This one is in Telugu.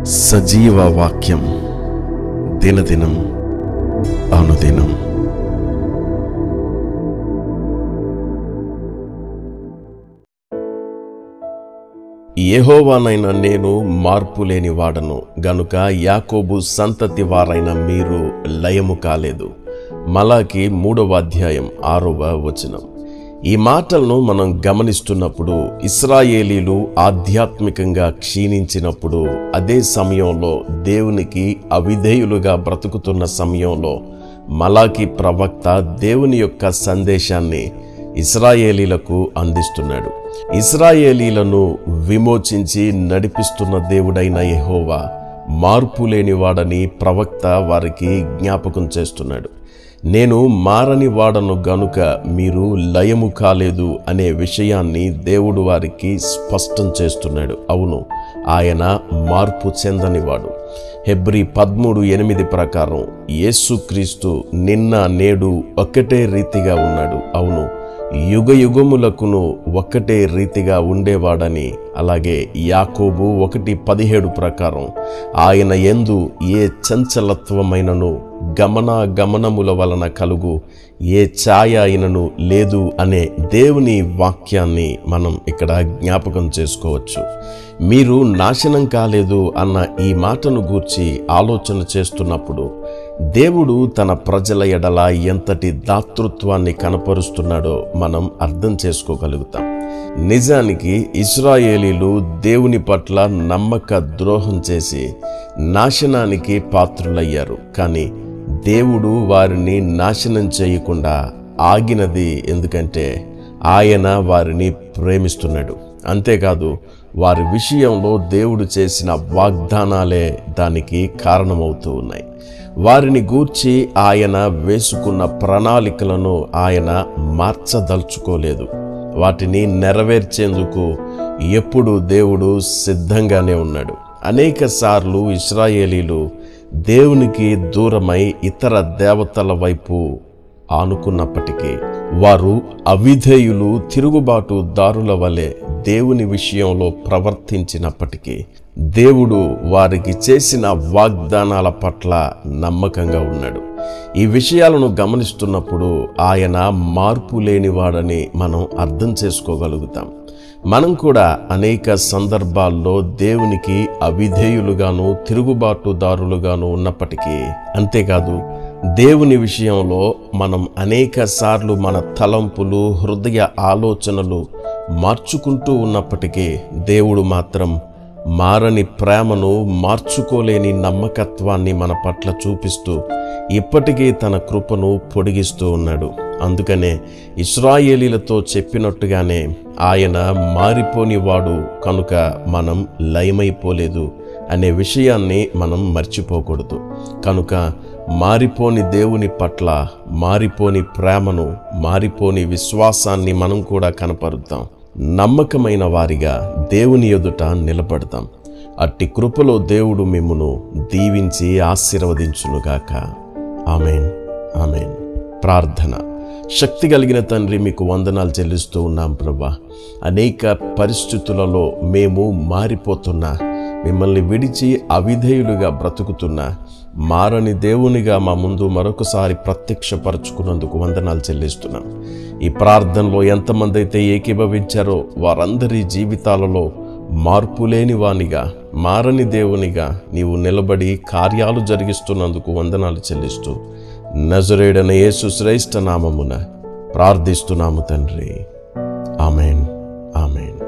సజీవ వాక్యం దినదినం అనుదినం. యెహోవానైన నేను మార్పు లేని వాడను గనుక యాకోబు సంతతి వారైన మీరు లయము కాలేదు. మలాకి 3వ అధ్యాయం 6వ వచనం. ఈ మాటలను మనం గమనిస్తున్నప్పుడు ఇశ్రాయేలీలు ఆధ్యాత్మికంగా క్షీణించినప్పుడు, అదే సమయంలో దేవునికి అవిధేయులుగా బ్రతుకుతున్న సమయంలో మలాకి ప్రవక్త దేవుని యొక్క సందేశాన్ని ఇశ్రాయేలీలకు అందిస్తున్నాడు. ఇశ్రాయేలీలను విమోచించి నడిపిస్తున్న దేవుడైన యెహోవా మార్పు లేనివాడని ప్రవక్త వారికి జ్ఞాపకం చేస్తున్నాడు. నేను మారని వాడను గనుక మీరు లయము కాలేదు అనే విషయాన్ని దేవుడు వారికి స్పష్టం చేస్తున్నాడు. అవును, ఆయన మార్పు చెందనివాడు. హెబ్రీ 13:8 ప్రకారం యేసుక్రీస్తు నిన్న నేడు ఒక్కటే రీతిగా ఉన్నాడు. అవును, యుగ యుగములకును ఒక్కటే రీతిగా ఉండేవాడని. అలాగే యాకోబు 1:17 ప్రకారం ఆయన యందు ఏ చంచలత్వమైనను గమనముల వలన కలుగు ఏ ఛాయ అయినను లేదు అనే దేవుని వాక్యాన్ని మనం ఇక్కడ జ్ఞాపకం చేసుకోవచ్చు. మీరు నాశనం కాలేదు అన్న ఈ మాటను గూర్చి ఆలోచన చేస్తున్నప్పుడు దేవుడు తన ప్రజల ఎడల ఎంతటి దాతృత్వాన్ని కనపరుస్తున్నాడో మనం అర్థం చేసుకోగలుగుతాం. నిజానికి ఇశ్రాయేలీలు దేవుని పట్ల నమ్మక ద్రోహం చేసి నాశనానికి పాత్రులయ్యారు. కానీ దేవుడు వారిని నాశనం చేయకుండా ఆగినది ఎందుకంటే ఆయన వారిని ప్రేమిస్తున్నాడు. అంతేకాదు, వారి విషయంలో దేవుడు చేసిన వాగ్దానాలే దానికి కారణమవుతూ ఉన్నాయి. వారిని గూర్చి ఆయన వేసుకున్న ప్రణాళికలను ఆయన మార్చదలుచుకోలేదు. వాటిని నెరవేర్చేందుకు ఎప్పుడు దేవుడు సిద్ధంగానే ఉన్నాడు. అనేక సార్లు ఇశ్రాయేలీలు దేవునికి దూరమై ఇతర దేవతల వైపు ఆనుకున్నప్పటికీ, వారు అవిధేయులు తిరుగుబాటు దారుల వలె దేవుని విషయంలో ప్రవర్తించినప్పటికీ, దేవుడు వారికి చేసిన వాగ్దానాల పట్ల నమ్మకంగా ఉన్నాడు. ఈ విషయాలను గమనిస్తున్నప్పుడు ఆయన మార్పు లేనివాడని మనం అర్థం చేసుకోగలుగుతాం. మనం కూడా అనేక సందర్భాల్లో దేవునికి అవిధేయులుగాను తిరుగుబాటుదారులుగాను ఉన్నప్పటికీ, అంతేకాదు దేవుని విషయంలో మనం అనేక సార్లు మన తలంపులు, హృదయ ఆలోచనలు మార్చుకుంటూ ఉన్నప్పటికీ, దేవుడు మాత్రం మారని ప్రేమను, మార్చుకోలేని నమ్మకత్వాన్ని మన పట్ల చూపిస్తూ ఇప్పటికీ తన కృపను పొడిగిస్తూ ఉన్నాడు. అందుకనే ఇశ్రాయేలీలతో చెప్పినట్టుగానే ఆయన మారిపోని వాడు కనుక మనం లయమైపోలేదు అనే విషయాన్ని మనం మర్చిపోకూడదు. కనుక మారిపోని దేవుని పట్ల మారిపోని ప్రేమను, మారిపోని విశ్వాసాన్ని మనం కూడా కనపరుద్దాం. నమ్మకమైన వారిగా దేవుని ఎదుట నిలబడతాం. అట్టి కృపలో దేవుడు మిమ్మును దీవించి ఆశీర్వదించునుగాక. Amen, amen. ప్రార్థన. శక్తి కలిగిన తండ్రి, మీకు వందనాలు చెల్లిస్తూ ఉన్నాం ప్రభా. అనేక పరిస్థితులలో మేము మారిపోతున్నా, మిమ్మల్ని విడిచి అవిధేయులుగా బ్రతుకుతున్నా, మారని దేవునిగా మా ముందు మరొకసారి ప్రత్యక్షపరచుకున్నందుకు వందనాలు చెల్లిస్తున్నాం. ఈ ప్రార్థనలో ఎంతమంది అయితే ఏకీభవించారో వారందరి జీవితాలలో మార్పు లేని వానిగా, మారని దేవునిగా నీవు నిలబడి కార్యాలు జరిగిస్తున్నందుకు వందనాలు చెల్లిస్తూ నజరేయుడైన యేసు శ్రేష్ఠ నామమున ప్రార్థిస్తున్నాము తండ్రి. Amen, amen.